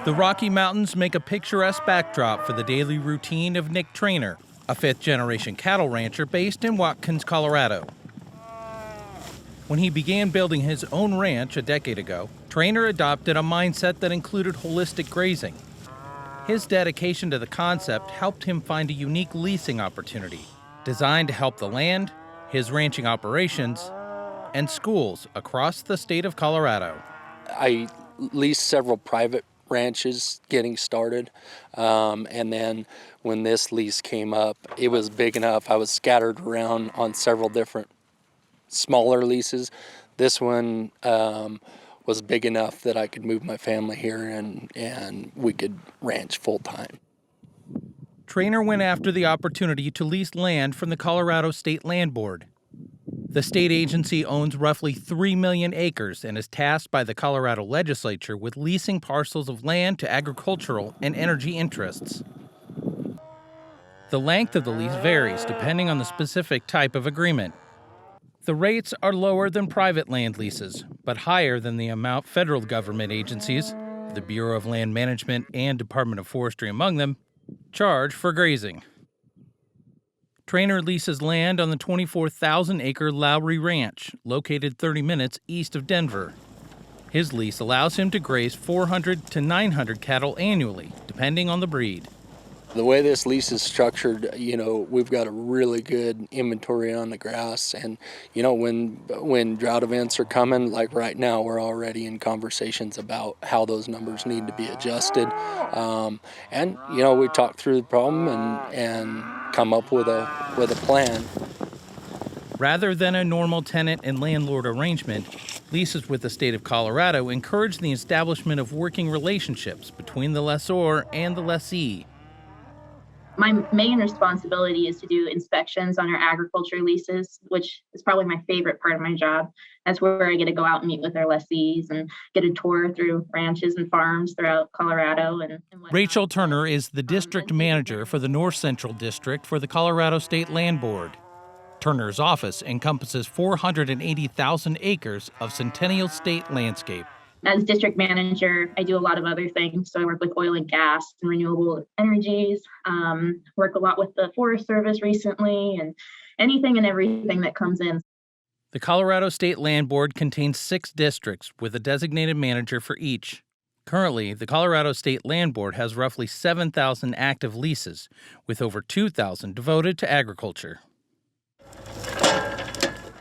The Rocky Mountains make a picturesque backdrop for the daily routine of Nick Trainor, a fifth-generation cattle rancher based in Watkins, Colorado. When he began building his own ranch a decade ago, Trainor adopted a mindset that included holistic grazing. His dedication to the concept helped him find a unique leasing opportunity designed to help the land, his ranching operations, and schools across the state of Colorado. I leased several private ranches getting started, and then when this lease came up, it was big enough. I was scattered around on several different smaller leases. This one was big enough that I could move my family here and we could ranch full time. Trainor went after the opportunity to lease land from the Colorado State Land Board. The state agency owns roughly 3 million acres and is tasked by the Colorado legislature with leasing parcels of land to agricultural and energy interests. The length of the lease varies depending on the specific type of agreement. The rates are lower than private land leases, but higher than the amount federal government agencies, the Bureau of Land Management and Department of Forestry among them, charge for grazing. Trainor leases land on the 24,000-acre Lowry Ranch, located 30 minutes east of Denver. His lease allows him to graze 400 to 900 cattle annually, depending on the breed. The way this lease is structured, we've got a really good inventory on the grass, and when drought events are coming, like right now, we're already in conversations about how those numbers need to be adjusted. We talk through the problem and come up with a plan. Rather than a normal tenant and landlord arrangement, leases with the state of Colorado encourage the establishment of working relationships between the lessor and the lessee. My main responsibility is to do inspections on our agriculture leases, which is probably my favorite part of my job. That's where I get to go out and meet with our lessees and get a tour through ranches and farms throughout Colorado. And Rachel Turner is the district manager for the North Central District for the Colorado State Land Board. Turner's office encompasses 480,000 acres of Centennial State landscape. As district manager, I do a lot of other things. So I work with oil and gas and renewable energies, work a lot with the Forest Service recently, and anything and everything that comes in. The Colorado State Land Board contains 6 districts with a designated manager for each. Currently, the Colorado State Land Board has roughly 7,000 active leases, with over 2,000 devoted to agriculture.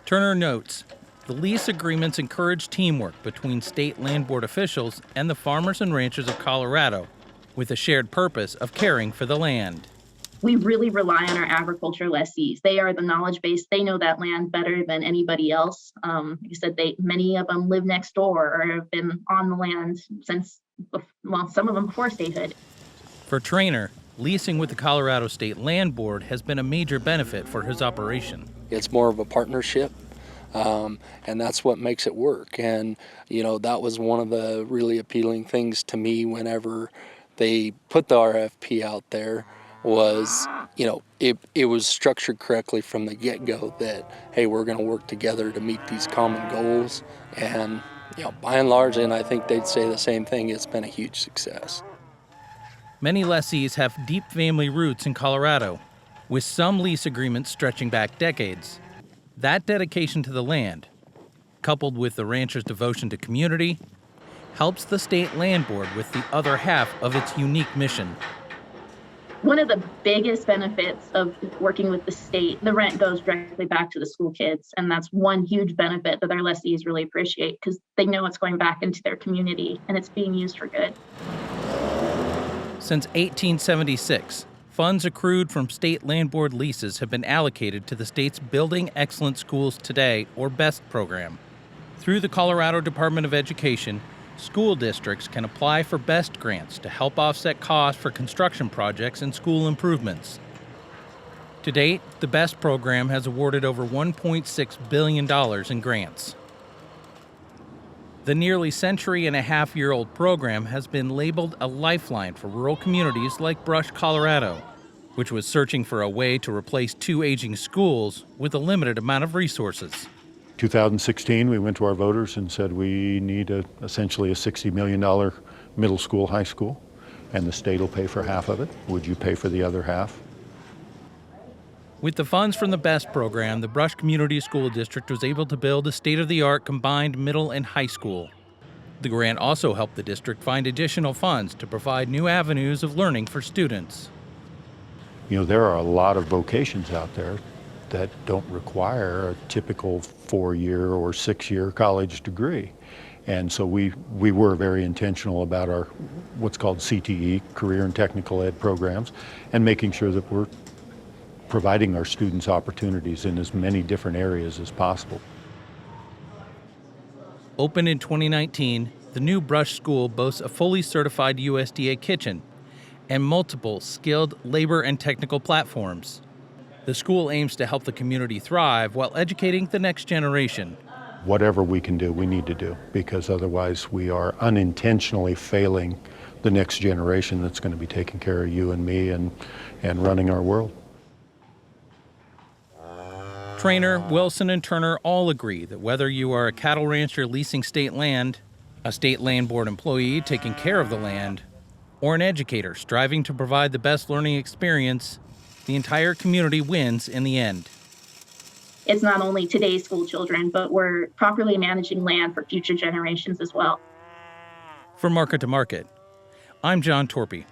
Turner notes, the lease agreements encourage teamwork between state land board officials and the farmers and ranchers of Colorado, with a shared purpose of caring for the land. We really rely on our agriculture lessees. They are the knowledge base. They know that land better than anybody else. Like I said, many of them live next door or have been on the land since, some of them before statehood. For Trainor, leasing with the Colorado State Land Board has been a major benefit for his operation. It's more of a partnership. And that's what makes it work. And, that was one of the really appealing things to me whenever they put the RFP out there was, it was structured correctly from the get-go that, hey, we're going to work together to meet these common goals. And, by and large, and I think they'd say the same thing, it's been a huge success. Many lessees have deep family roots in Colorado, with some lease agreements stretching back decades. That dedication to the land, coupled with the rancher's devotion to community, helps the State Land Board with the other half of its unique mission. One of the biggest benefits of working with the state, the rent goes directly back to the school kids. And that's one huge benefit that our lessees really appreciate because they know it's going back into their community and it's being used for good. Since 1876, funds accrued from state land board leases have been allocated to the state's Building Excellent Schools Today, or BEST program. Through the Colorado Department of Education, school districts can apply for BEST grants to help offset costs for construction projects and school improvements. To date, the BEST program has awarded over $1.6 billion in grants. The nearly century-and-a-half-year-old program has been labeled a lifeline for rural communities like Brush, Colorado, which was searching for a way to replace 2 aging schools with a limited amount of resources. 2016, we went to our voters and said we need essentially a $60 million middle school, high school, and the state will pay for half of it. Would you pay for the other half? With the funds from the BEST program, the Brush Community School District was able to build a state-of-the-art combined middle and high school. The grant also helped the district find additional funds to provide new avenues of learning for students. You know, there are a lot of vocations out there that don't require a typical 4-year or 6-year college degree. And so we were very intentional about our what's called CTE, Career and Technical Ed programs, and making sure that we're providing our students opportunities in as many different areas as possible. Opened in 2019, the new Brush School boasts a fully certified USDA kitchen and multiple skilled labor and technical platforms. The school aims to help the community thrive while educating the next generation. Whatever we can do, we need to do, because otherwise we are unintentionally failing the next generation that's going to be taking care of you and me and running our world. Trainor, Wilson, and Turner all agree that whether you are a cattle rancher leasing state land, a state land board employee taking care of the land, or an educator striving to provide the best learning experience, the entire community wins in the end. It's not only today's school children, but we're properly managing land for future generations as well. For Market to Market, I'm John Torpy.